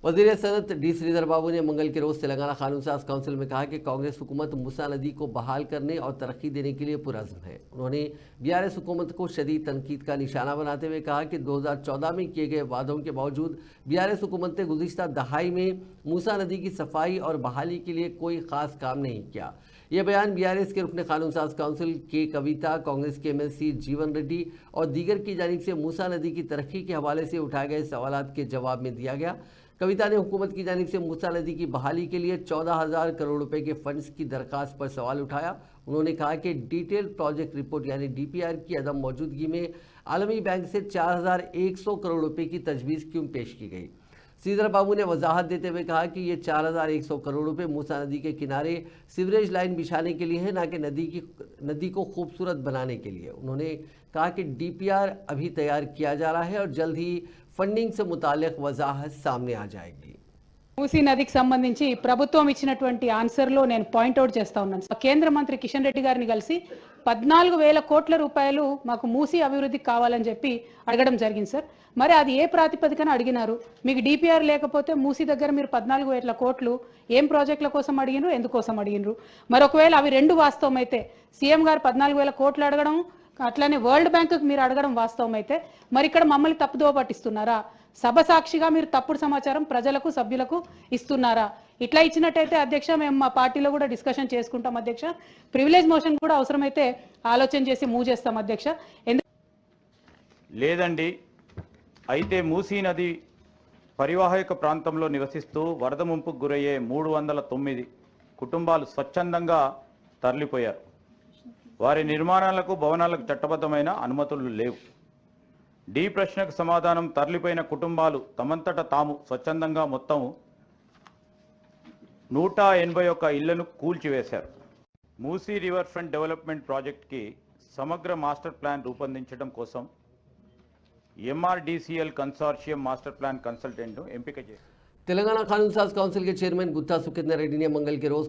वज़ीर सनत डी श्रीधर बाबू ने मंगल के रोज तेलंगाना कानून साज काउंसिल में कहा कि कांग्रेस हुकूमत मूसा नदी को बहाल करने और तरक्की देने के लिए पुरज़्म है। उन्होंने बीआरएस हुकूमत को शदीद तनकीद का निशाना बनाते हुए कहा कि 2014 में किए गए वादों के बावजूद बीआरएस हुकूमत ने गुज़िश्ता दहाई में मूसा नदी की सफाई और बहाली के लिए कोई खास काम नहीं किया। यह बयान बीआरएस के रुकन कानून साज काउंसिल के कविता, कांग्रेस के एमएलसी जीवन रेड्डी और दीगर की जानिब से मूसा नदी की तरक्की के हवाले से उठाए गए सवालात के जवाब में दिया गया। कविता ने हुकूमत की जानिब से मूसा नदी की बहाली के लिए 14,000 करोड़ रुपए के फंड्स की दरखास्त पर सवाल उठाया। उन्होंने कहा कि डिटेल प्रोजेक्ट रिपोर्ट यानी डीपीआर की अदम मौजूदगी में आलमी बैंक से 4,100 करोड़ रुपए की तजवीज़ क्यों पेश की गई। श्रीधर बाबू ने वजाहत देते हुए कहा कि ये 4,100 करोड़ रुपए मूसा नदी के किनारे सीवरेज लाइन बिछाने के लिए है, ना कि नदी को खूबसूरत बनाने के लिए। उन्होंने कहा कि डीपीआर अभी तैयार किया जा रहा है और जल्द ही फंडिंग से मुतालिक वजाहत सामने आ जाएगी। మూసీ నదికి సంబంధించి ప్రభుత్వం ఇచ్చినటువంటి ఆన్సర్లో నేను పాయింట్అవుట్ చేస్తా ఉన్నాను. కేంద్ర మంత్రి కిషన్ రెడ్డి గారిని కలిసి 14,000 కోట్ల రూపాయలు మాకు మూసీ అభివృద్ధికి కావాలని చెప్పి అడగడం జరిగింది సార్. మరి అది ఏ ప్రాతిపదికన అడిగినారు? మీకు డిపిఆర్ లేకపోతే మూసీ దగ్గర మీరు 14,000 కోట్లు ఏం ప్రాజెక్టుల కోసం అడిగినరు, ఎందుకోసం అడిగినరు? మరి ఒకవేళ అవి రెండు వాస్తవం అయితే సీఎం గారు 14,000 కోట్లు అడగడం, అట్లానే వరల్డ్ బ్యాంకుకి మీరు అడగడం వాస్తవం అయితే మరి ఇక్కడ మమ్మల్ని తప్పుదోవ పట్టిస్తున్నారా? సభ సాక్షిగా మీరు తప్పుడు సమాచారం ప్రజలకు, సభ్యులకు ఇస్తున్నారా? ఇట్లా ఇచ్చినట్టయితే అధ్యక్ష మేము మా పార్టీలో కూడా డిస్కషన్ చేసుకుంటాం అధ్యక్ష. ప్రివిలేజ్ మోషన్ కూడా అవసరమైతే ఆలోచన చేసి మూవ్ చేస్తాం అధ్యక్ష. లేదండి, అయితే మూసీ నది పరివాహక ప్రాంతంలో నివసిస్తూ వరద ముంపుకు గురయ్యే 309 కుటుంబాలు స్వచ్ఛందంగా తరలిపోయారు. వారి నిర్మాణాలకు, భవనాలకు చట్టబద్ధమైన అనుమతులు లేవు. డి ప్రశ్నకు సమాధానం, తరలిపోయిన కుటుంబాలు తమంతట తాము స్వచ్ఛందంగా మొత్తం 181 ఇళ్లను కూల్చివేశారు. మూసీ రివర్ ఫ్రంట్ డెవలప్మెంట్ ప్రాజెక్ట్కి సమగ్ర మాస్టర్ ప్లాన్ రూపొందించడం కోసం ఎంఆర్డీసీఎల్ కన్సార్షియం మాస్టర్ ప్లాన్ కన్సల్టెంట్ను ఎంపిక చేశారు. तेलंगाना कानून साज काउंसिल के चेयरमैन गुत्ता सुखेंद्र रेड्डी ने मंगल के रोज